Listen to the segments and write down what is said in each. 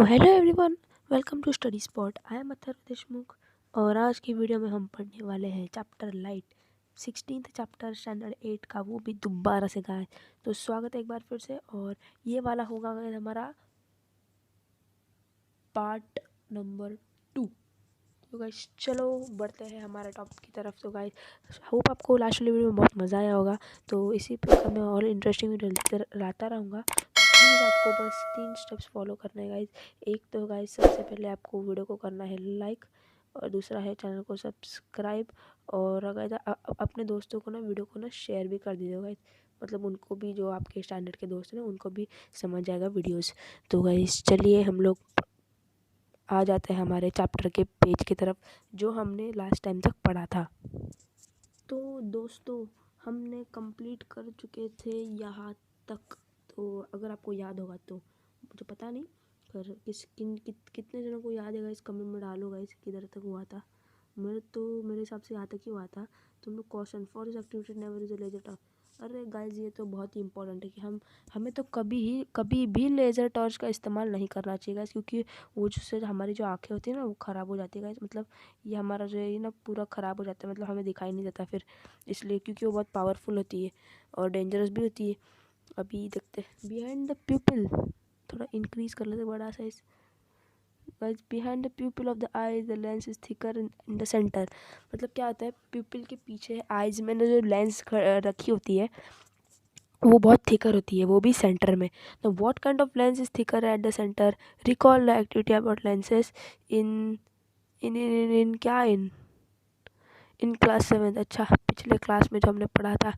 Hello everyone, welcome to study spot. I am Atharva Deshmukh और आज की वीडियो में हम पढ़ने वाले हैं chapter light 16th chapter standard 8 का, वो भी दोबारा से गाइस। तो स्वागत है एक बार फिर से, और ये वाला होगा गाइस हमारा पार्ट नंबर 2। तो गाइस चलो बढ़ते हैं हमारे टॉपिक की तरफ। तो गाइस होप आपको लास्ट वाली वीडियो में बहुत मज़ा आया होगा। तो इसी प्रकार मैं और इंटरेस्टिंग वीडियो लेकर लाता रहूँगा। प्लीज़ आपको बस 3 स्टेप्स फॉलो करने हैं गाइस। एक तो गाइस सबसे पहले आपको वीडियो को करना है लाइक, और दूसरा है चैनल को सब्सक्राइब, और अगर अपने दोस्तों को ना वीडियो को ना शेयर भी कर दीजिएगा गाइस। मतलब उनको भी, जो आपके स्टैंडर्ड के दोस्त हैं, उनको भी समझ जाएगा वीडियोस। तो गाइस चलिए हम लोग आ जाते हैं हमारे चैप्टर के पेज की तरफ, जो हमने लास्ट टाइम तक पढ़ा था। तो दोस्तों हमने कंप्लीट कर चुके थे यहाँ तक। तो अगर आपको याद होगा तो, मुझे पता नहीं पर कितने जनों को याद है इस कमेंट में डालो गाइस किधर तक हुआ था। मेरे हिसाब से यहाँ तक ही हुआ था। तुम लोग question for this activity never use laser torch. अरे गाइस ये तो बहुत ही इंपॉर्टेंट है कि हमें तो कभी भी लेज़र टॉर्च का इस्तेमाल नहीं करना चाहिए गाइस, क्योंकि वो जिससे हमारी जो आँखें होती है ना वो ख़राब हो जाती है गाइस। मतलब ये हमारा जो है ना पूरा ख़राब हो जाता है, मतलब हमें दिखाई नहीं देता फिर, इसलिए क्योंकि वो बहुत पावरफुल होती है और डेंजरस भी होती है। अभी देखते हैं बिहाइंड द प्यूपिल, थोड़ा इंक्रीज कर लेते बड़ा size guys. Behind the प्यूपिल of the eyes the lens is thicker in the centre. मतलब क्या होता है, प्यूपिल के पीछे आईज में जो लेंस रखी होती है वो बहुत थिकर होती है, वो भी सेंटर में। तो what kind of lens is thicker at the centre? Recall the activity about lenses in in क्या इन क्लास 7। अच्छा, पिछले क्लास में जो हमने पढ़ा था,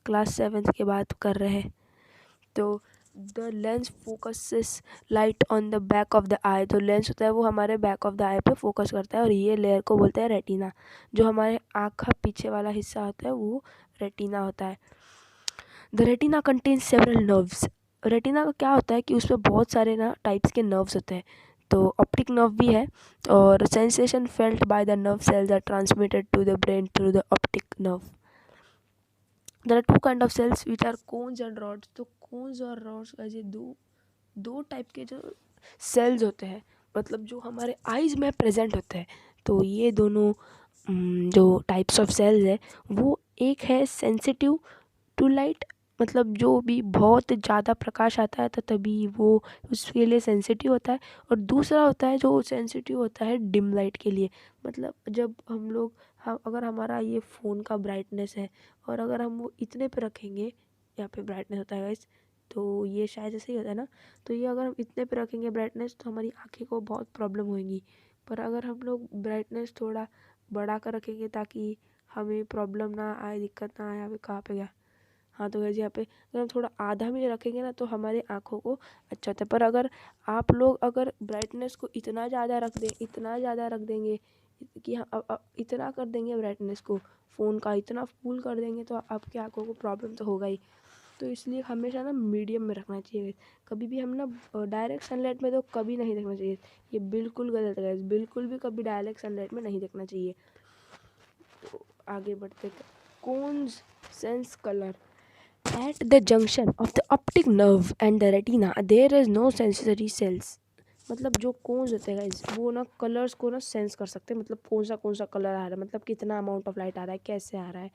क्लास 7 के बात कर रहे हैं। तो the lens focuses light on the back of the eye. तो लेंस होता है वो हमारे बैक ऑफ द आई पे फोकस करता है, और ये लेयर को बोलते हैं रेटिना। जो हमारे आँख का पीछे वाला हिस्सा होता है वो रेटिना होता है। The retina contains several nerves. Retina का क्या होता है कि उसमें बहुत सारे ना टाइप्स के नर्व्स होते हैं। तो ऑप्टिक नर्व भी है, और sensation felt by the nerve cells are transmitted to the brain through the optic nerve. There are two kind of cells which are cones and rods. तो कोन्स और rods का ये दो टाइप के जो सेल्स होते हैं, मतलब जो हमारे आइज़ में प्रेजेंट होते हैं। तो ये दोनों जो टाइप्स ऑफ सेल्स है, वो एक है सेंसिटिव टू लाइट, मतलब जो भी बहुत ज़्यादा प्रकाश आता है तो तभी वो उसके लिए सेंसिटिव होता है। और दूसरा होता है जो सेंसिटिव होता है डिम लाइट के लिए। मतलब जब हम अगर हमारा ये फ़ोन का ब्राइटनेस है, और अगर हम वो इतने पे रखेंगे, यहाँ पे ब्राइटनेस होता है गाइस, तो ये शायद ऐसे ही होता है ना। तो ये अगर हम इतने पे रखेंगे ब्राइटनेस, तो हमारी आँखें को बहुत प्रॉब्लम होगी। पर अगर हम लोग ब्राइटनेस थोड़ा बढ़ा कर रखेंगे ताकि हमें प्रॉब्लम ना आए, दिक्कत ना आए। अभी कहाँ पे गया? हाँ, तो गाइस यहाँ पे अगर हम थोड़ा आधा भी रखेंगे ना तो हमारे आँखों को अच्छा होता है। पर अगर आप लोग अगर ब्राइटनेस को इतना ज़्यादा रख देंगे कि इतना कर देंगे ब्राइटनेस को, फ़ोन का इतना फुल कर देंगे, तो आपकी आँखों को प्रॉब्लम तो होगा ही। तो इसलिए हमेशा ना मीडियम में रखना चाहिए। कभी भी हम ना डायरेक्ट सनलाइट में तो कभी नहीं देखना चाहिए, ये बिल्कुल गलत है गाइस। बिल्कुल भी कभी डायरेक्ट सनलाइट में नहीं देखना चाहिए। तो आगे बढ़ते, cones sense colour. At the junction of the optic nerve and the retina, there is no sensory cells. मतलब जो कोन्स होते हैं गाइस, वो ना कलर्स को ना सेंस कर सकते हैं। मतलब कौन सा कलर आ रहा है, मतलब कितना अमाउंट ऑफ लाइट आ रहा है, कैसे आ रहा है।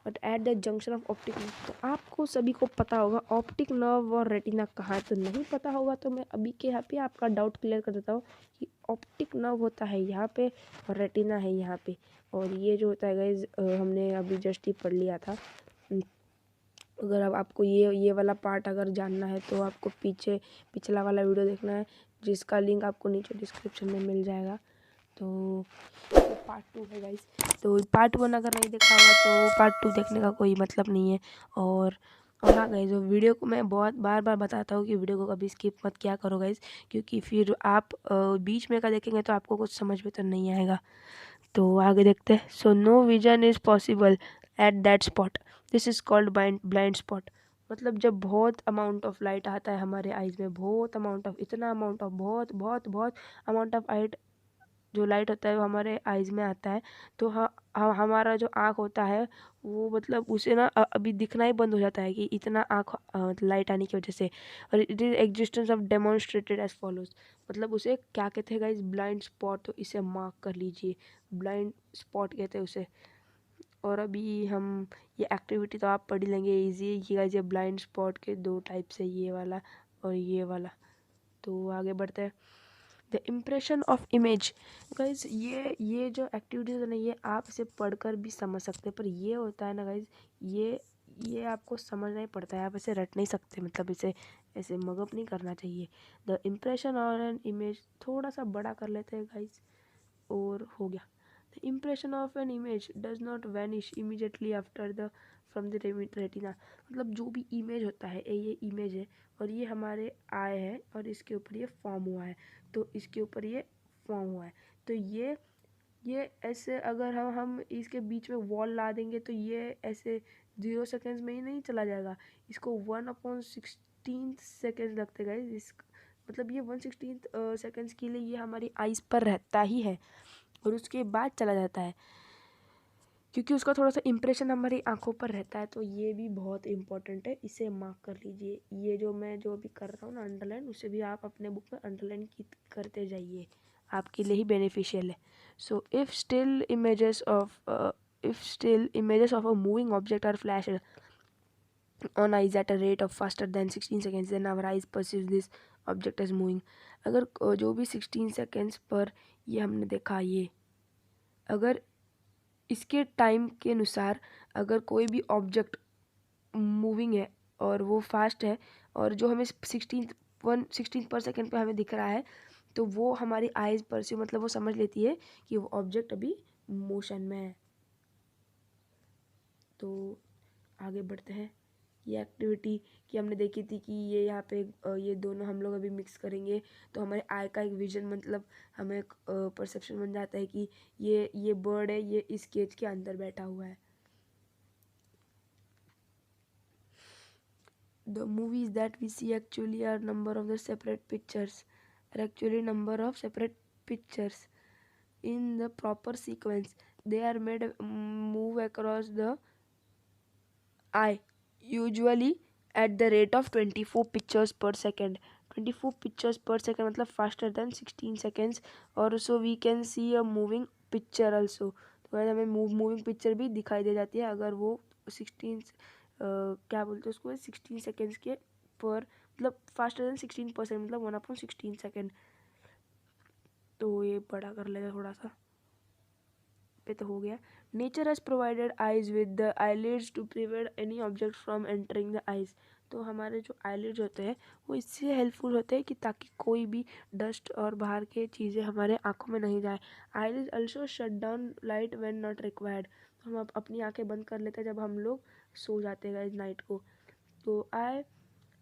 But at the junction of optic nerve, तो आपको सभी को पता होगा ऑप्टिक नर्व और रेटिना कहाँ है। तो नहीं पता होगा तो मैं अभी के यहाँ पे आपका डाउट क्लियर कर देता हूँ कि ऑप्टिक नर्व होता है यहाँ पे और रेटिना है यहाँ पे। और ये जो होता है गाइस, हमने अभी जस्ट ही पढ़ लिया था। अगर अब आपको ये वाला पार्ट अगर जानना है तो आपको पिछला वाला वीडियो देखना है, जिसका लिंक आपको नीचे डिस्क्रिप्शन में मिल जाएगा। तो पार्ट 2 है गाइस। तो पार्ट 1 अगर नहीं देखा होगा तो पार्ट 2 देखने का कोई मतलब नहीं है। और हाँ गाइस, वो वीडियो को मैं बहुत बार बताता हूँ कि वीडियो को कभी स्किप मत किया करो गाइस, क्योंकि फिर आप बीच में का देखेंगे तो आपको कुछ समझ में तो नहीं आएगा। तो आगे देखते हैं। So no vision is possible at that spot, this is called blind spot. मतलब जब बहुत अमाउंट ऑफ लाइट आता है हमारे आइज़ में, बहुत अमाउंट ऑफ, इतना अमाउंट ऑफ, बहुत बहुत बहुत अमाउंट ऑफ जो लाइट होता है वो हमारे आइज़ में आता है, तो हमारा जो आँख होता है वो मतलब उसे ना अभी दिखना ही बंद हो जाता है कि इतना लाइट आने की वजह से। और it is existence of demonstrated as follows, मतलब उसे क्या कहते हैं गाइज, ब्लाइंड स्पॉट। तो इसे मार्क कर लीजिए, ब्लाइंड स्पॉट कहते हैं उसे। और अभी हम ये एक्टिविटी तो आप पढ़ ही लेंगे, ईजी ये गाइज। ये ब्लाइंड स्पॉट के 2 टाइप्स है, ये वाला और ये वाला। तो आगे बढ़ते हैं। The impression of image guys, ये जो एक्टिविटीज़ है ना, ये आप इसे पढ़कर भी समझ सकते हैं, पर ये होता है ना गाइज, ये आपको समझना ही पड़ता है, आप इसे रट नहीं सकते, मतलब इसे ऐसे मगअप नहीं करना चाहिए। The impression on an image, थोड़ा सा बड़ा कर लेते हैं गाइज, और हो गया। The impression of an image does not vanish immediately after the from the retina, मतलब जो भी इमेज होता है, ये इमेज है और ये हमारे आई है और इसके ऊपर ये फॉर्म हुआ है, तो इसके ऊपर ये फॉर्म हुआ है, तो ये ऐसे अगर हम इसके बीच में वॉल ला देंगे तो ये ऐसे 0 सेकेंड्स में ही नहीं चला जाएगा, इसको 1/16 सेकेंड्स लगते गए। इस मतलब ये 1/16 सेकेंड्स के लिए ये हमारी आइज़ पर रहता ही है और उसके बाद चला जाता है, क्योंकि उसका थोड़ा सा इम्प्रेशन हमारी आंखों पर रहता है। तो ये भी बहुत इंपॉर्टेंट है, इसे मार्क कर लीजिए। ये जो मैं जो भी कर रहा हूँ ना अंडरलाइन, उसे भी आप अपने बुक में अंडरलाइन करते जाइए, आपके लिए ही बेनिफिशियल है। So if still images of a moving object are flashed on eyes at a rate of faster than 16 seconds, then our eyes perceive this object as moving। अगर जो भी 16 सेकेंड्स पर ये हमने देखा, ये अगर इसके टाइम के अनुसार अगर कोई भी ऑब्जेक्ट मूविंग है और वो फास्ट है और जो हमें 16 पर सेकेंड पे हमें दिख रहा है, तो वो हमारी आइज़ पर से मतलब वो समझ लेती है कि वो ऑब्जेक्ट अभी मोशन में है। तो आगे बढ़ते हैं। ये एक्टिविटी कि हमने देखी थी कि ये यहाँ पे ये दोनों हम लोग अभी मिक्स करेंगे तो हमारे आई का एक विजन, मतलब हमें एक परसेप्शन बन जाता है कि ये बर्ड है, ये इस केज के अंदर बैठा हुआ है। The movies that we see actually are number of the separate pictures, are actually number of separate pictures in the proper sequence. They are made move across the eye, usually at the rate of 24 pictures per second. 24 pictures per second मतलब faster than 16 seconds, और so we can see a moving picture also। तो हमें moving picture भी दिखाई दे जाती है अगर वो 16 क्या बोलते हैं उसको, 16 सेकेंड्स के पर, मतलब फास्टर देन 16% मतलब 1/16 सेकेंड। तो ये बड़ा कर लेगा थोड़ा सा पे, तो हो गया। Nature has provided eyes with the eyelids to prevent any object from entering the eyes. तो हमारे जो आईलिड्स होते हैं वो इससे हेल्पफुल होते हैं कि ताकि कोई भी डस्ट और बाहर के चीज़ें हमारे आँखों में नहीं जाए। Eyelids also shut down light when not required. तो हम अपनी आँखें बंद कर लेते हैं जब हम लोग सो जाते हैं इस नाइट को। तो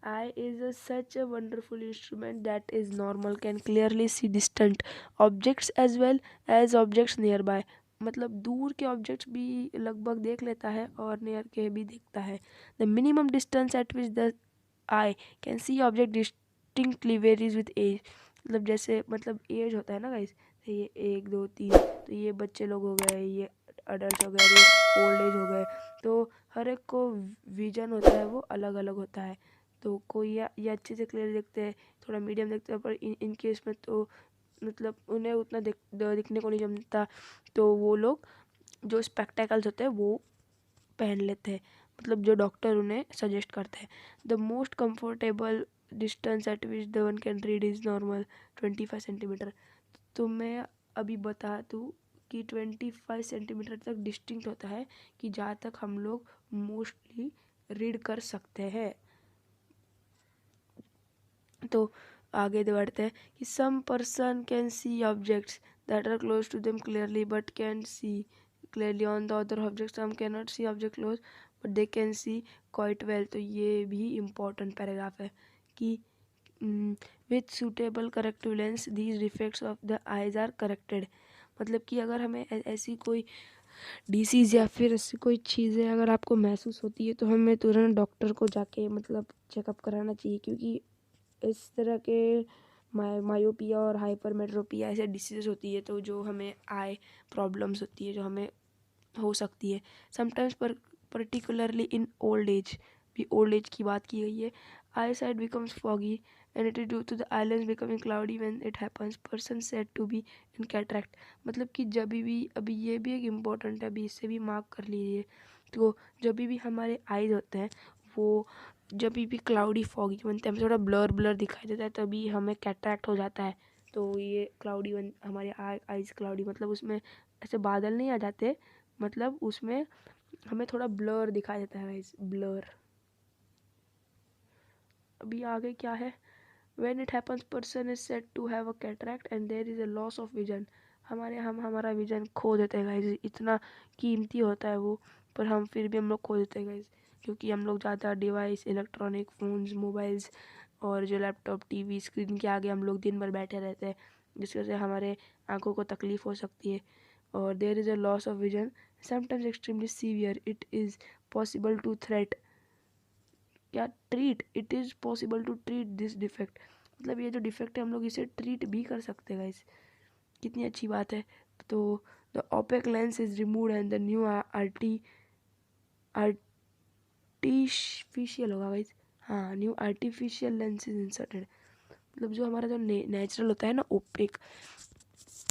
eye is such a wonderful instrument that is normal, can clearly see distant objects as well as objects nearby। मतलब दूर के ऑब्जेक्ट्स भी लगभग देख लेता है और नियर के भी देखता है। The minimum distance at which the eye can see object distinctly varies with age. मतलब जैसे मतलब एज होता है ना गाइस, तो ये 1 2 3, तो ये बच्चे लोग हो गए, ये अडल्ट हो गए, ये ओल्ड एज हो गए, तो हर एक को विजन होता है वो अलग अलग होता है। तो कोई ये अच्छे से क्लियर देखते हैं, थोड़ा मीडियम देखते हैं, पर इन केस में तो मतलब उन्हें उतना दिखने को नहीं जमता, तो वो लोग जो स्पेक्टेकल्स होते हैं वो पहन लेते हैं, मतलब जो डॉक्टर उन्हें सजेस्ट करते हैं। The most comfortable distance at which the one can read is normal 25 centimetre. तो मैं अभी बता दूँ कि 25 सेंटीमीटर तक डिस्टिंक्ट होता है कि जहाँ तक हम लोग मोस्टली रीड कर सकते हैं। तो आगे बढ़ते हैं कि some person can see objects that are close to them clearly but can see clearly on the other objects some can not see object close but they can see quite well. तो ये भी important paragraph है कि with suitable corrective lens these defects of the eyes are corrected. मतलब कि अगर हमें ऐसी कोई डिसीज़ या फिर ऐसी कोई चीज़ें अगर आपको महसूस होती है तो हमें तुरंत डॉक्टर को जाके मतलब चेकअप कराना चाहिए, क्योंकि इस तरह के मायोपिया और हाइपरमेट्रोपिया ऐसे डिसीज़ होती है, तो जो हमें आई प्रॉब्लम्स होती है जो हमें हो सकती है sometimes, particularly in old age. भी ओल्ड एज की बात की गई है। Eyesight becomes foggy and it is due to the eye lens becoming cloudy when it happens, person said to be in cataract. मतलब कि जब भी, अभी ये भी एक इम्पॉर्टेंट है, अभी इससे भी मार्क कर लीजिए। तो जब भी हमारे आइज होते हैं वो जब भी क्लाउडी फॉगी बनते हैं, हमें थोड़ा ब्लर ब्लर दिखाई देता है, तभी हमें कैटरैक्ट हो जाता है। तो ये क्लाउडी हमारे आइज क्लाउडी मतलब उसमें ऐसे बादल नहीं आ जाते, मतलब उसमें हमें थोड़ा ब्लर दिखाई देता है, ब्लर। अभी आगे क्या है, when it happens person is said to have a cataract and there is a loss of vision. हमारा विजन खो देते हैं गाइस, इतना कीमती होता है वो, पर हम फिर भी हम लोग खो देते हैं गाइस, क्योंकि हम लोग ज़्यादा डिवाइस, इलेक्ट्रॉनिक फ़ोन्स, मोबाइल्स और जो लैपटॉप, टीवी स्क्रीन के आगे हम लोग दिन भर बैठे रहते हैं, जिसकी वजह से हमारे आँखों को तकलीफ़ हो सकती है। और there is a loss of vision sometimes extremely severe, it is possible to threat या treat, it is possible to treat this defect. मतलब ये जो डिफेक्ट है हम लोग इसे ट्रीट भी कर सकते हैं गाइस, कितनी अच्छी बात है। तो the OPEC lens is removed and the new artificial होगा गाइस, हाँ, new artificial lens is inserted. मतलब जो हमारा जो नेचुरल होता है ना ओपेक,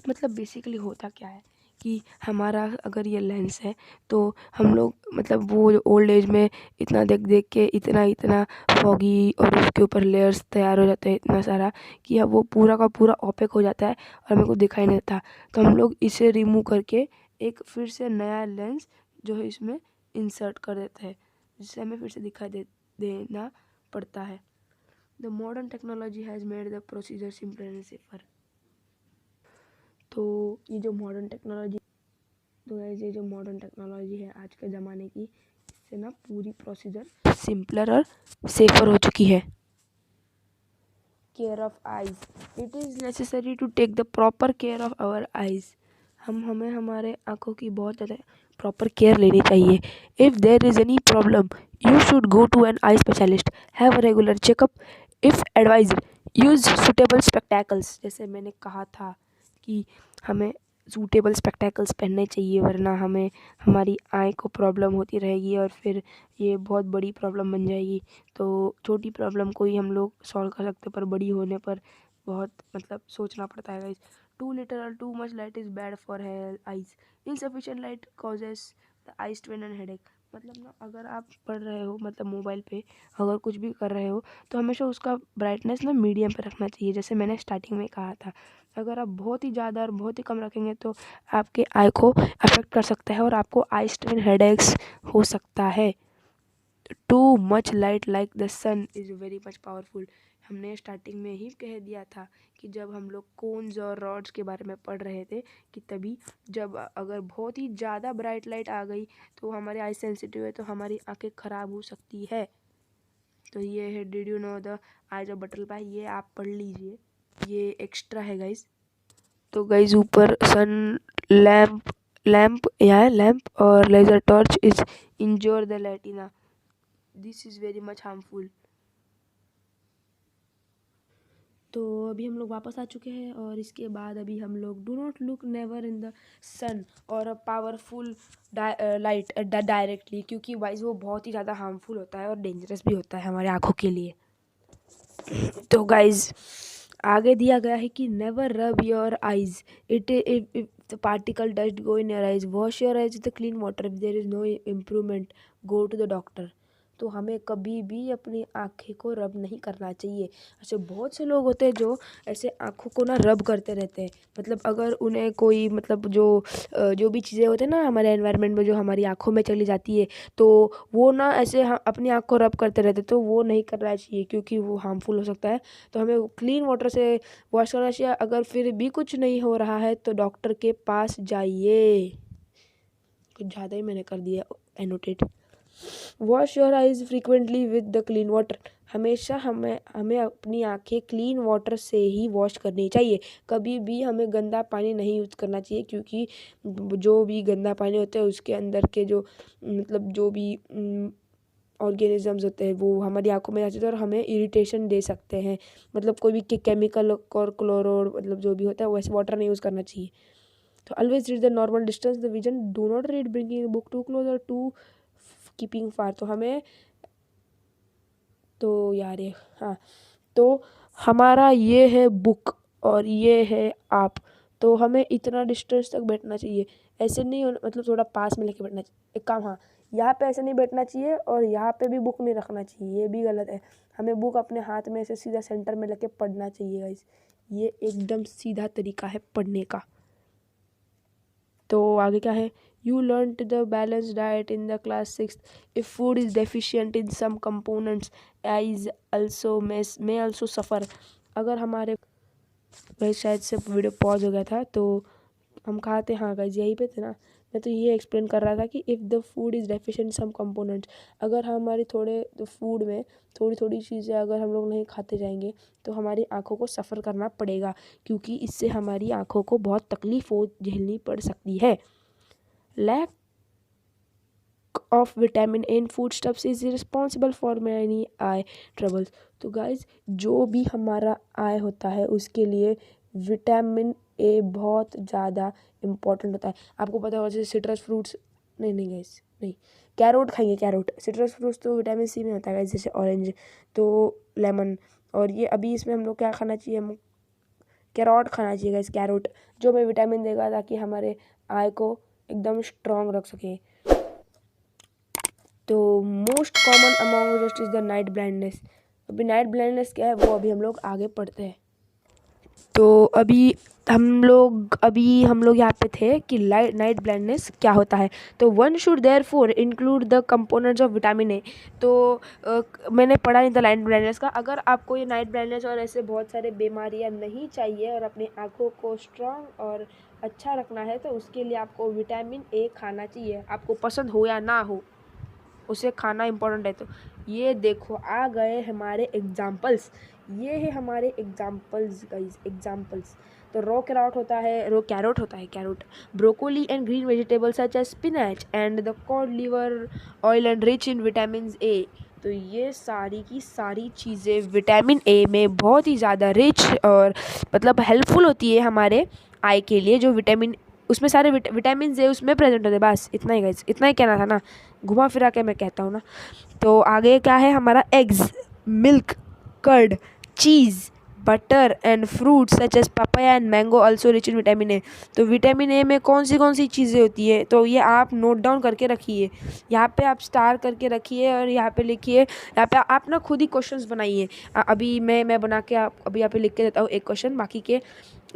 मतलब बेसिकली होता क्या है कि हमारा अगर ये लेंस है तो हम लोग मतलब वो ओल्ड एज में इतना देख देख के इतना फॉगी और उसके ऊपर लेयर्स तैयार हो जाते हैं इतना सारा कि अब वो पूरा का पूरा ओपेक हो जाता है और हमें को दिखाई नहीं देता। तो हम लोग इसे रिमूव करके एक फिर से नया लेंस जो है इसमें इंसर्ट कर देते हैं, जिससे हमें फिर से दिखाई देना पड़ता है। The modern technology has made the procedure simpler and safer. तो ये जो मॉडर्न टेक्नोलॉजी, तो ये जो मॉडर्न टेक्नोलॉजी है आज के ज़माने की, इससे ना पूरी प्रोसीजर सिंपलर और सेफर हो चुकी है। Care of eyes, it is necessary to take the proper care of our eyes. हमें हमारे आँखों की बहुत ज़्यादा प्रॉपर केयर लेनी चाहिए। If there is any problem you should go to an eye specialist, have a regular checkup, if advised use suitable spectacles. जैसे मैंने कहा था कि हमें सूटेबल स्पेक्टैकल्स पहनने चाहिए, वरना हमें हमारी आँख को प्रॉब्लम होती रहेगी और फिर ये बहुत बड़ी प्रॉब्लम बन जाएगी। तो छोटी प्रॉब्लम को ही हम लोग सॉल्व कर सकते, पर बड़ी होने पर बहुत मतलब सोचना पड़ता है गाइस। टू लिटिल और to much light is bad for eyes, insufficient light causes the eye strain and headache. मतलब ना अगर आप पढ़ रहे हो मतलब मोबाइल पे अगर कुछ भी कर रहे हो तो हमेशा उसका ब्राइटनेस ना मीडियम पे रखना चाहिए, जैसे मैंने स्टार्टिंग में कहा था। अगर आप बहुत ही ज़्यादा और बहुत ही कम रखेंगे तो आपके आई को अफेक्ट कर सकता है और आपको आई स्ट्रेन हेडेक्स हो सकता है। Too much light like the sun is very much powerful. हमने स्टार्टिंग में ही कह दिया था कि जब हम लोग कोन्स और रॉड्स के बारे में पढ़ रहे थे कि तभी जब अगर बहुत ही ज़्यादा ब्राइट लाइट आ गई तो हमारी आई सेंसिटिव है तो हमारी आंखें ख़राब हो सकती है। तो ये है did you know the eyes of butterfly, ये आप पढ़ लीजिए, ये एक्स्ट्रा है गाइज। तो गाइज ऊपर सन लैम्प लैम्प यहाँ लैम्प और laser torch is injure the retina, this is very much harmful. तो अभी हम लोग वापस आ चुके हैं और इसके बाद अभी हम लोग do not look never in the sun or a powerful light directly, क्योंकि वाइज वो बहुत ही ज़्यादा हार्मफुल होता है और डेंजरस भी होता है हमारे आँखों के लिए। तो गाइज आगे दिया गया है कि never rub your eyes, it if the particle dust go in your eyes, wash your eyes with clean water, if there is no improvement go to the doctor. तो हमें कभी भी अपनी आँखें को रब नहीं करना चाहिए। ऐसे बहुत से लोग होते हैं जो ऐसे आँखों को ना रब करते रहते हैं, मतलब अगर उन्हें कोई मतलब जो भी चीज़ें होते हैं ना हमारे एनवायरनमेंट में जो हमारी आँखों में चली जाती है तो वो ना ऐसे अपनी आँख को रब करते रहते, तो वो नहीं करना चाहिए क्योंकि वो हार्मफुल हो सकता है। तो हमें क्लीन वाटर से वॉश करना चाहिए। अगर फिर भी कुछ नहीं हो रहा है तो डॉक्टर के पास जाइए। कुछ ज़्यादा ही मैंने कर दिया annotate. Wash your eyes frequently with the clean water, हमेशा हमें अपनी आँखें क्लीन वाटर से ही वॉश करनी चाहिए। कभी भी हमें गंदा पानी नहीं यूज़ करना चाहिए, क्योंकि जो भी गंदा पानी होता है उसके अंदर के जो मतलब जो भी ऑर्गेनिजम्स होते हैं वो हमारी आंखों में आ जाते हैं और हमें इरिटेशन दे सकते हैं। मतलब कोई भी केमिकल और क्लोरोड मतलब जो भी होता है वैसे वाटर नहीं यूज़ करना चाहिए। तो always read the normal distance the vision, do not read bringing book too close और टू कीपिंग फार। तो हमें तो यार ये हाँ, तो हमारा ये है बुक और ये है आप, तो हमें इतना डिस्टेंस तक बैठना चाहिए। ऐसे नहीं मतलब थोड़ा पास में लेके बैठना चाहिए। एक काम, हाँ, यहाँ पे ऐसे नहीं बैठना चाहिए और यहाँ पे भी बुक नहीं रखना चाहिए, ये भी गलत है। हमें बुक अपने हाथ में ऐसे सीधा सेंटर में लेके पढ़ना चाहिए गाइस, ये एकदम सीधा तरीका है पढ़ने का। तो आगे क्या है, you learn the balance diet in the class 6 if food is deficient in some components eyes also may also suffer. अगर हमारे गाइस शायद से वीडियो पॉज हो गया था तो हम कहा थे, हाँ गाइस यहीं पे थे ना, मैं तो ये एक्सप्लेन कर रहा था कि if the food is deficient some components, अगर हमारे थोड़े तो फूड में थोड़ी थोड़ी चीज़ें अगर हम लोग नहीं खाते जाएंगे तो हमारी आँखों को सफ़र करना पड़ेगा, क्योंकि इससे हमारी आँखों को बहुत तकलीफ हो झेलनी पड़ सकती है। Lack of vitamin A in food stuffs is responsible for many eye troubles. तो गाइज जो भी हमारा आई होता है उसके लिए विटामिन ए बहुत ज़्यादा इम्पॉर्टेंट होता है। आपको पता होगा जैसे सिट्रस फ्रूट्स, नहीं गाइज नहीं, कैरोट खाइए, कैरोट, सिट्रस फ्रूट्स तो विटामिन सी में होता है गाइज, जैसे ऑरेंज तो लेमन, और ये अभी इसमें हम लोग क्या खाना चाहिए, हम कैरोट खाना चाहिए गाइज, कैरोट जो हमें विटामिन देगा ताकि हमारे आई को एकदम स्ट्रॉन्ग रख सके। तो most common among just is the night blindness. अभी नाइट ब्लाइंडनेस क्या है वो अभी हम लोग आगे पढ़ते हैं। तो अभी हम लोग यहाँ पे थे कि नाइट ब्लाइंडनेस क्या होता है। तो one should therefore include the components of vitamin A. तो मैंने पढ़ा नहीं था नाइट ब्लाइंडनेस का। अगर आपको ये नाइट ब्लाइंडनेस और ऐसे बहुत सारे बीमारियाँ नहीं चाहिए और अपनी आँखों को स्ट्रांग और अच्छा रखना है तो उसके लिए आपको विटामिन ए खाना चाहिए, आपको पसंद हो या ना हो उसे खाना इम्पोर्टेंट है। तो ये देखो आ गए हमारे एग्जाम्पल्स, ये है हमारे एग्जाम्पल्स गाइस, एग्जाम्पल्स। तो रो कैरोट होता है, carrot, broccoli and green vegetables such as spinach and the cod liver oil and rich in vitamin A. तो ये सारी की सारी चीज़ें विटामिन ए में बहुत ही ज़्यादा रिच और मतलब हेल्पफुल होती है हमारे आई के लिए। जो विटामिन उसमें सारे विटामिन ए उसमें प्रेजेंट होते हैं। बस इतना ही गाइस, इतना ही कहना था ना, घुमा फिरा के मैं कहता हूँ ना। तो आगे क्या है हमारा, eggs, milk, curd, cheese, butter and fruit such as papaya and mango also rich in vitamin A. तो विटामिन ए में कौन सी चीज़ें होती है तो ये आप नोट डाउन करके रखिए, यहाँ पे आप स्टार करके रखिए और यहाँ पे लिखिए, यहाँ पे आप ना खुद ही क्वेश्चंस बनाइए। अभी मैं बना के अभी यहाँ पे लिख के देता हूँ एक क्वेश्चन, बाकी के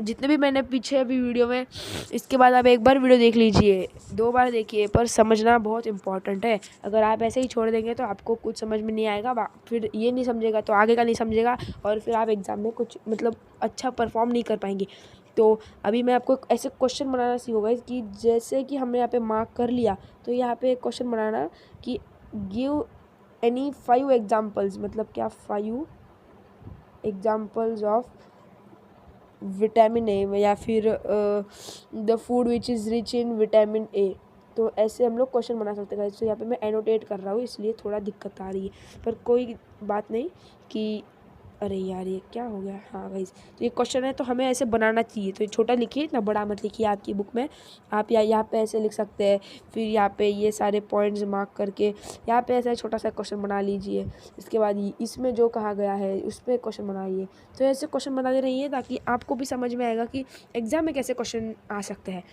जितने भी मैंने पीछे अभी वीडियो में, इसके बाद आप एक बार वीडियो देख लीजिए, 2 बार देखिए, पर समझना बहुत इंपॉर्टेंट है। अगर आप ऐसे ही छोड़ देंगे तो आपको कुछ समझ में नहीं आएगा, फिर ये नहीं समझेगा तो आगे का नहीं समझेगा और फिर आप एग्ज़ाम में कुछ मतलब अच्छा परफॉर्म नहीं कर पाएंगे। तो अभी मैं आपको ऐसे क्वेश्चन बनाना सीखूंगा कि जैसे कि हमने यहाँ पे मार्क कर लिया तो यहाँ पे एक क्वेश्चन बनाना कि गिव एनी 5 एग्जाम्पल्स, मतलब क्या 5 एग्जाम्पल्स ऑफ विटामिन ए या फिर the food which is rich in vitamin A. तो ऐसे हम लोग क्वेश्चन बना सकते हैं। तो यहाँ पे मैं एनोटेट कर रहा हूँ इसलिए थोड़ा दिक्कत आ रही है, पर कोई बात नहीं कि अरे यार ये क्या हो गया। हाँ गाइस, तो ये क्वेश्चन है तो हमें ऐसे बनाना चाहिए। तो ये छोटा लिखिए, इतना बड़ा मत लिखिए आपकी बुक में। आप यहाँ पे ऐसे लिख सकते हैं, फिर यहाँ पे ये सारे पॉइंट्स मार्क करके यहाँ पे ऐसा छोटा सा क्वेश्चन बना लीजिए। इसके बाद इसमें जो कहा गया है उस पर क्वेश्चन बनाइए। तो ऐसे क्वेश्चन बनाते रहिए ताकि आपको भी समझ में आएगा कि एग्ज़ाम में कैसे क्वेश्चन आ सकते हैं।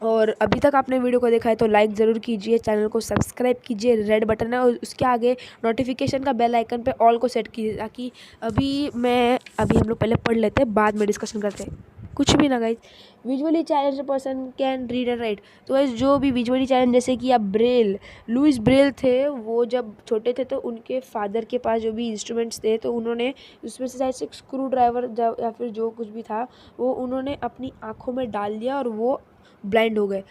और अभी तक आपने वीडियो को देखा है तो लाइक ज़रूर कीजिए, चैनल को सब्सक्राइब कीजिए, रेड बटन है और उसके आगे नोटिफिकेशन का बेल आइकन पे ऑल को सेट कीजिए ताकि अभी हम लोग पहले पढ़ लेते हैं, बाद में डिस्कशन करते हैं। कुछ भी ना guys, visually challenged person can read and right. तो गाइस जो भी विजुअली चैलेंज, जैसे कि आप लुइस ब्रेल थे, वो जब छोटे थे तो उनके फादर के पास जो भी इंस्ट्रूमेंट्स थे तो उन्होंने उसमें से शायद एक स्क्रू ड्राइवर या फिर जो कुछ भी था वो उन्होंने अपनी आँखों में डाल दिया और वो ब्लाइंड हो गए।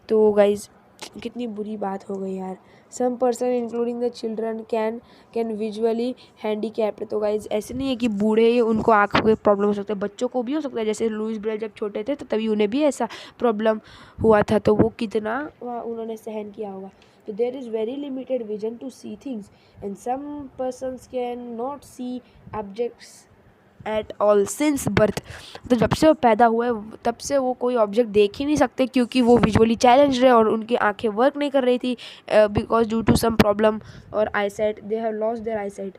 तो गाइज कितनी बुरी बात हो गई यार। Some person including the children can visually handicapped. तो गाइज ऐसे नहीं है कि बूढ़े ही उनको आँखों के प्रॉब्लम हो सकता है, बच्चों को भी हो सकता है। जैसे लुइस ब्रेल जब छोटे थे तो तभी उन्हें भी ऐसा प्रॉब्लम हुआ था, तो वो कितना उन्होंने सहन किया होगा। तो there is very limited vision to see things and some persons can not see objects at all since birth. तो जब से वो पैदा हुए तब से वो कोई ऑब्जेक्ट देख ही नहीं सकते, क्योंकि वो विजुअली चैलेंज्ड है और उनकी आंखें वर्क नहीं कर रही थी because due to some problem or eyesight they have lost their eyesight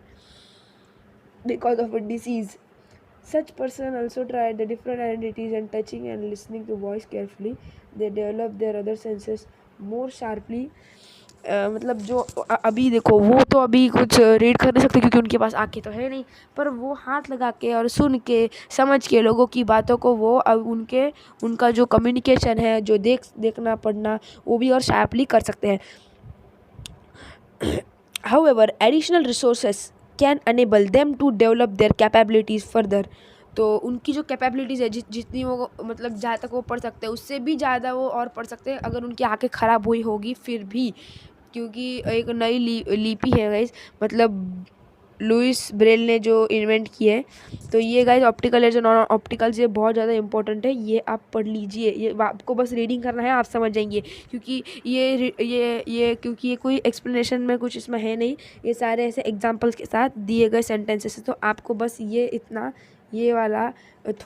because of a disease. Such person also tried the different identities and touching and listening to voice carefully. They develop their other senses more sharply. मतलब जो अभी देखो वो तो अभी कुछ read कर नहीं सकते क्योंकि उनके पास आंखें तो है नहीं, पर वो हाथ लगा के और सुन के समझ के लोगों की बातों को वो उनका जो कम्युनिकेशन है, जो देखना पढ़ना वो भी और शार्पली कर सकते हैं. However, additional resources can enable them to develop their capabilities further. तो उनकी जो कैपेबिलिटीज़ है जितनी वो मतलब जहाँ तक वो पढ़ सकते हैं उससे भी ज़्यादा वो और पढ़ सकते हैं अगर उनकी आंखें ख़राब हुई होगी फिर भी, क्योंकि एक नई लिपि है गाइस, मतलब लुइस ब्रेल ने जो इन्वेंट किए है. तो ये गाइस ऑप्टिकल है जो नॉन ऑप्टिकल ये बहुत ज़्यादा इंपॉर्टेंट है, ये आप पढ़ लीजिए. ये आपको बस रीडिंग करना है, आप समझ जाएंगे, क्योंकि ये क्योंकि ये कोई एक्सप्लेनेशन में कुछ इसमें है नहीं, ये सारे ऐसे एग्जांपल्स के साथ दिए गए सेंटेंसेस है. तो आपको बस ये वाला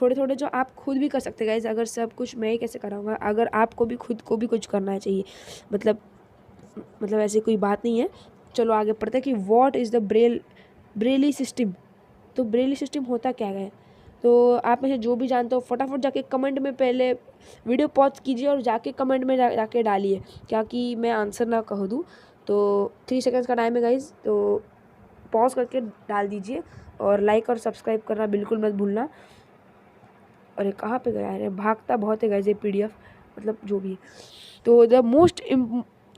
थोड़े थोड़े जो आप खुद भी कर सकते हैं गाइस. अगर सब कुछ मैं ही कैसे कराऊंगा, अगर आपको भी खुद को भी कुछ करना चाहिए, मतलब ऐसी कोई बात नहीं है. चलो आगे पढ़ते हैं कि what is the Braille system. तो ब्रेली सिस्टम होता क्या है, तो आप में से जो भी जानते हो फटाफट जाके कमेंट में पहले वीडियो पॉज कीजिए और जाके कमेंट में जाके डालिए, क्या कि मैं आंसर ना कह दूँ. तो 3 सेकंड्स का टाइम है गाइज, तो पॉज करके डाल दीजिए और लाइक और सब्सक्राइब करना बिल्कुल मत भूलना. अरे कहाँ पे गया है, भागता बहुत है गाइज ये PDF, मतलब जो भी है. तो द मोस्ट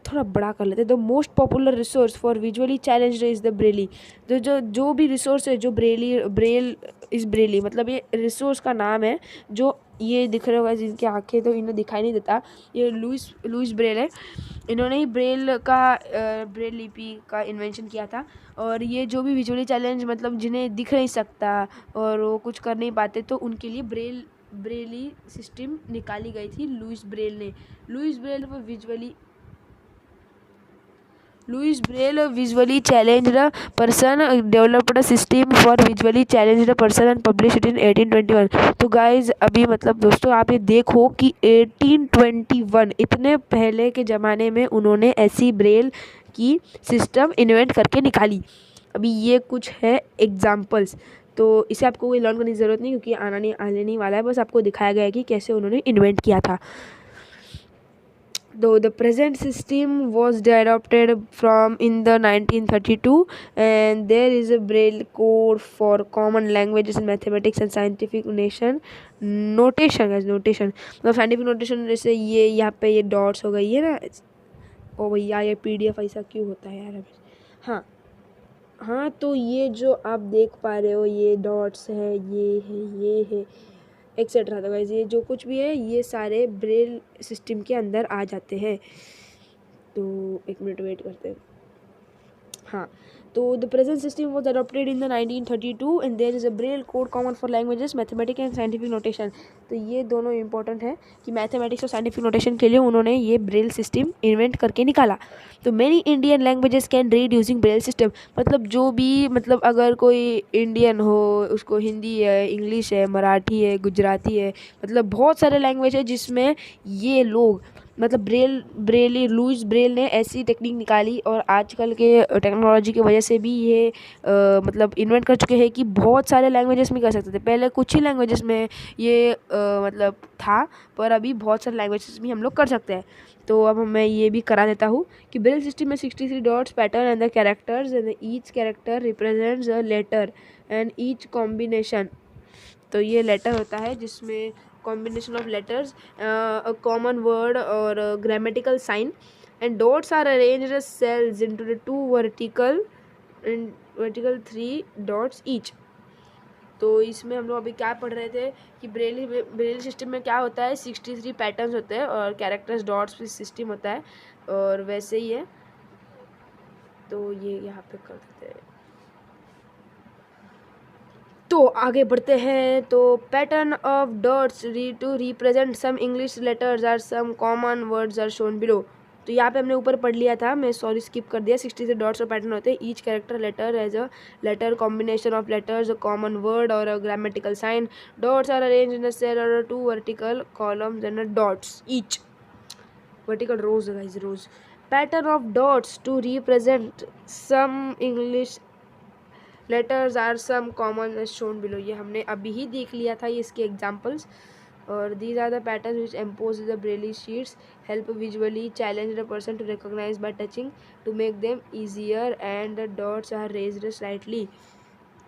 थोड़ा बड़ा कर लेते हैं. The most popular resource for visually challenged is the Braille. तो जो भी रिसोर्स है जो ब्रेल इज़ ब्रेली, मतलब ये रिसोर्स का नाम है. जो ये दिख रहे होगा जिनकी आंखें तो इन्हें दिखाई नहीं देता, ये लुइस ब्रेल है. इन्होंने ही ब्रेल लिपि का इन्वेंशन किया था. और ये जो भी विजुअली चैलेंज मतलब जिन्हें दिख नहीं सकता और वो कुछ कर नहीं पाते, तो उनके लिए ब्रेली सिस्टम निकाली गई थी Louis Braille visually challenged person developed a system for visually challenged person and published it in 1821. तो गाइज अभी मतलब दोस्तों आप ये देखो कि 1821 इतने पहले के ज़माने में उन्होंने ऐसी ब्रेल की सिस्टम इन्वेंट करके निकाली. अभी ये कुछ है एग्जाम्पल्स, तो इसे आपको कोई लर्न करने की ज़रूरत नहीं क्योंकि आने नहीं वाला है, बस आपको दिखाया गया है कि कैसे उन्होंने इन्वेंट किया था. Though the present system was adopted from in the 1932, and there is a Braille code for common languages in mathematics and scientific notation as notation. मतलब scientific notation जैसे ये यहाँ पे ये डॉट्स हो गई है ना. ओ भैया ये PDF ऐसा क्यों होता है यार. हाँ तो ये जो आप देख पा रहे हो ये डॉट्स है, ये है एक्सेट्रा. तो गाइस ये जो कुछ भी है ये सारे ब्रेल सिस्टम के अंदर आ जाते हैं. तो 1 मिनट वेट करते हैं. हाँ तो the present system was adopted in the 1932 and there is a Braille code common for languages mathematics and scientific notation. तो ये दोनों इंपॉर्टेंट है कि मैथमेटिक्स और साइंटिफिक नोटेशन के लिए उन्होंने ये ब्रेल सिस्टम इन्वेंट करके निकाला. तो many Indian languages can read using Braille system. मतलब जो भी मतलब अगर कोई इंडियन हो उसको हिंदी है, इंग्लिश है, मराठी है, गुजराती है, मतलब बहुत सारे लैंग्वेज है जिसमें ये लोग मतलब लुइस ब्रेल ने ऐसी टेक्निक निकाली और आजकल के टेक्नोलॉजी की वजह से भी ये मतलब इन्वेंट कर चुके हैं कि बहुत सारे लैंग्वेजेस में कर सकते थे. पहले कुछ ही लैंग्वेजेस में ये मतलब था, पर अभी बहुत सारे लैंग्वेजेस भी हम लोग कर सकते हैं. तो अब मैं ये भी करा देता हूँ कि ब्रेल सिस्टम में 63 dots pattern and the characters and each character represents a letter and each combination. तो ये लेटर होता है जिसमें combination of letters, a common word or a grammatical sign, and dots are arranged as cells into the 2 vertical 3 dots each. तो इसमें हम लोग अभी क्या पढ़ रहे थे कि ब्रेली सिस्टम में क्या होता है, 63 पैटर्न्स होते हैं और कैरेक्टर्स डॉट्स सिस्टम होता है और वैसे ही है. तो ये यहाँ पे कर देते हैं. तो आगे बढ़ते हैं. तो pattern of dots to represent some English letters are some common words are shown below. तो यहाँ पे हमने ऊपर पढ़ लिया था, मैं सॉरी स्किप कर दिया। 60 डॉट्स और पैटर्न होते हैं। Each character letter as a letter combination of letters, a common word or a grammatical sign. Dots are arrange in a cell और 2 vertical columns and dots each vertical rows guys, rows. Pattern of dots to represent some English letters are some common as shown below। ये हमने अभी ही देख लिया था, ये इसके examples. और these are the patterns which impose the braille sheets help visually challenged person to recognize by touching to make them easier and the dots are raised slightly।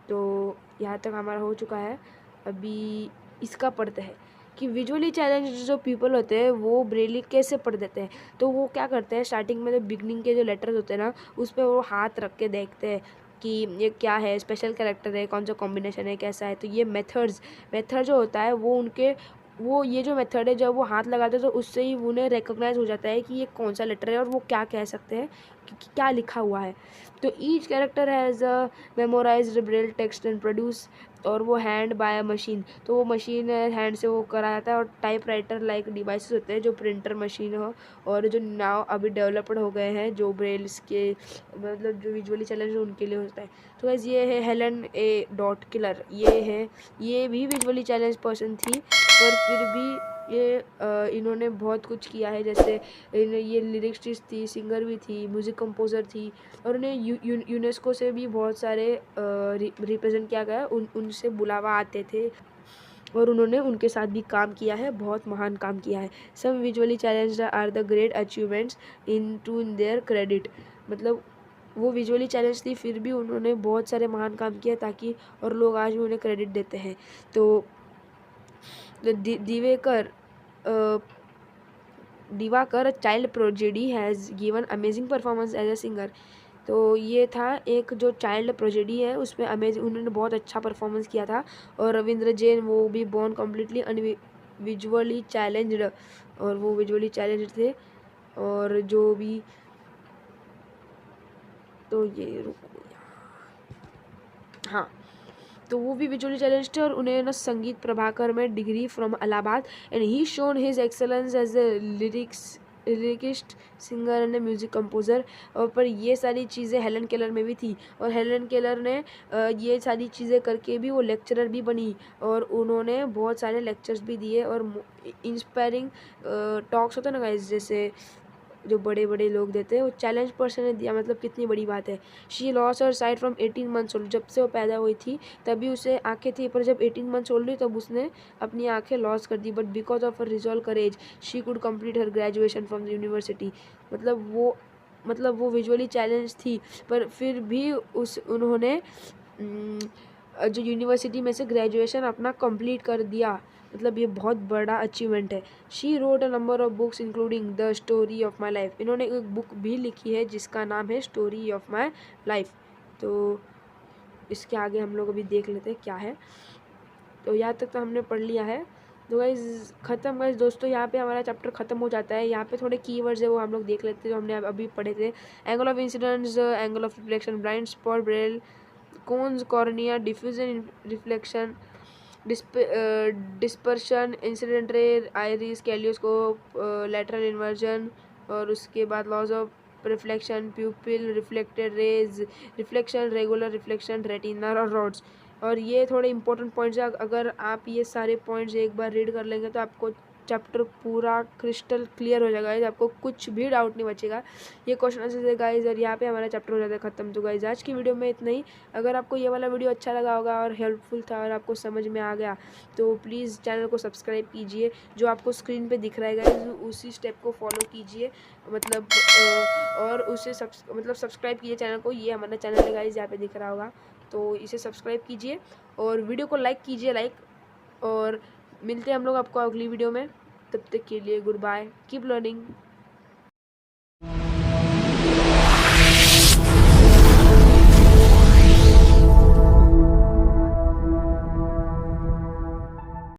तो यहाँ तक हमारा हो चुका है। अभी इसका पढ़ते हैं कि विजुअली चैलेंज जो पीपल होते हैं वो ब्रेली कैसे पढ़ देते हैं। तो वो क्या करते हैं, स्टार्टिंग में जो बिगनिंग के जो लेटर्स होते हैं ना, उस पर वो हाथ रख के देखते हैं कि ये क्या है, स्पेशल कैरेक्टर है, कौन सा कॉम्बिनेशन है, कैसा है। तो ये मेथड जो होता है वो उनके वो ये जो मेथड है, जब वो हाथ लगाते हैं तो उससे ही उन्हें रिकॉग्नाइज हो जाता है कि ये कौन सा लेटर है और वो क्या कह सकते हैं कि क्या लिखा हुआ है। तो each character has a memorised Braille text and produce, और वो हैंड बाय अ मशीन। तो वो मशीन हैंड से वो करा जाता है। और टाइप राइटर लाइक डिवाइसेस होते हैं जो प्रिंटर मशीन हो, और जो नाव अभी डेवलप्ड हो गए हैं जो ब्रेल्स के मतलब जो विजुअली चैलेंज उनके लिए होता है। तो गाइस ये है हेलन ए डॉट किलर, ये भी विजुअली चैलेंज पर्सन थी, पर फिर भी ये इन्होंने बहुत कुछ किया है। जैसे ये लिरिक्स थी, सिंगर भी थी, म्यूज़िक कंपोज़र थी, और उन्हें यूनेस्को से भी बहुत सारे रिप्रेजेंट किया गया। उनसे बुलावा आते थे और उन्होंने उनके साथ भी काम किया है, बहुत महान काम किया है। Some visually challenged are the great achievements in their credit. मतलब वो विजुअली चैलेंज थी, फिर भी उन्होंने बहुत सारे महान काम किए ताकि और लोग आज भी उन्हें क्रेडिट देते हैं। तो Diwakar child prodigy has given amazing performance as a singer. तो ये था एक जो चाइल्ड प्रोजेडी है, उसमें अमेजिंग उन्होंने बहुत अच्छा परफॉर्मेंस किया था। और रविंद्र जैन वो भी बोर्न कम्प्लीटली विजुअली चैलेंज्ड, और वो विजुअली चैलेंज्ड थे। और जो भी तो ये रुको, हाँ, तो वो भी विजुअली चैलेंज थे और उन्हें ना संगीत प्रभाकर में degree from Allahabad, and he shown his excellence as a lyricist, singer and music composer. और पर ये सारी चीज़ें हेलन केलर में भी थी, और हेलन केलर ने ये सारी चीज़ें करके भी वो लेक्चरर भी बनी, और उन्होंने बहुत सारे लेक्चर्स भी दिए और इंस्पायरिंग टॉक्स होते हैं ना गाइस, जैसे जो बड़े बड़े लोग देते हैं, वो चैलेंज पर्सन ने दिया, मतलब कितनी बड़ी बात है। She loss her site from 18 months old, जब से वो पैदा हुई थी तभी उसे आंखें थी, पर जब 18 मंथ्स ओल्ड हुई तब उसने अपनी आंखें लॉस कर दी। But because of her resolve courage she could complete her graduation from the university. मतलब वो विजुअली चैलेंज थी, पर फिर भी उन्होंने जो यूनिवर्सिटी में से ग्रेजुएशन अपना कंप्लीट कर दिया। मतलब ये बहुत बड़ा अचीवमेंट है। She wrote a number of books including the story of my life. इन्होंने एक बुक भी लिखी है जिसका नाम है स्टोरी ऑफ माई लाइफ। तो इसके आगे हम लोग अभी देख लेते हैं क्या है। तो यहाँ तक तो हमने पढ़ लिया है। तो गाइस ख़त्म गाइस दोस्तों, यहाँ पे हमारा चैप्टर ख़त्म हो जाता है। यहाँ पे थोड़े कीवर्ड्स है वो हम लोग देख लेते हैं जो हमने अभी पढ़े थे। Angle of incidence, angle of reflection, blind spot, braille, cones, cornea, diffusion, reflection, dispersion, incident ray, iris, kaleidoscope, lateral inversion, और उसके बाद laws of reflection, pupil, reflected rays, reflection, regular reflection, retina और रॉड्स। और ये थोड़े important points हैं, अगर आप ये सारे पॉइंट्स एक बार रीड कर लेंगे तो आपको चैप्टर पूरा क्रिस्टल क्लियर हो जाएगा, आपको कुछ भी डाउट नहीं बचेगा। ये क्वेश्चन आंसर है गाइस, और यहाँ पे हमारा चैप्टर हो जाता है खत्म। तो गाइस आज की वीडियो में इतना ही। अगर आपको ये वाला वीडियो अच्छा लगा होगा और हेल्पफुल था और आपको समझ में आ गया तो प्लीज़ चैनल को सब्सक्राइब कीजिए। जो आपको स्क्रीन पे दिख रहा है गाइस उसी स्टेप को फॉलो कीजिए, मतलब और उसे सब्सक्राइब कीजिए चैनल को। ये हमारा चैनल है गाइस, यहाँ पे दिख रहा होगा, तो इसे सब्सक्राइब कीजिए और वीडियो को लाइक कीजिए। और मिलते हैं हम लोग आपको अगली वीडियो में। तब तक के लिए गुड बाय, कीप लर्निंग।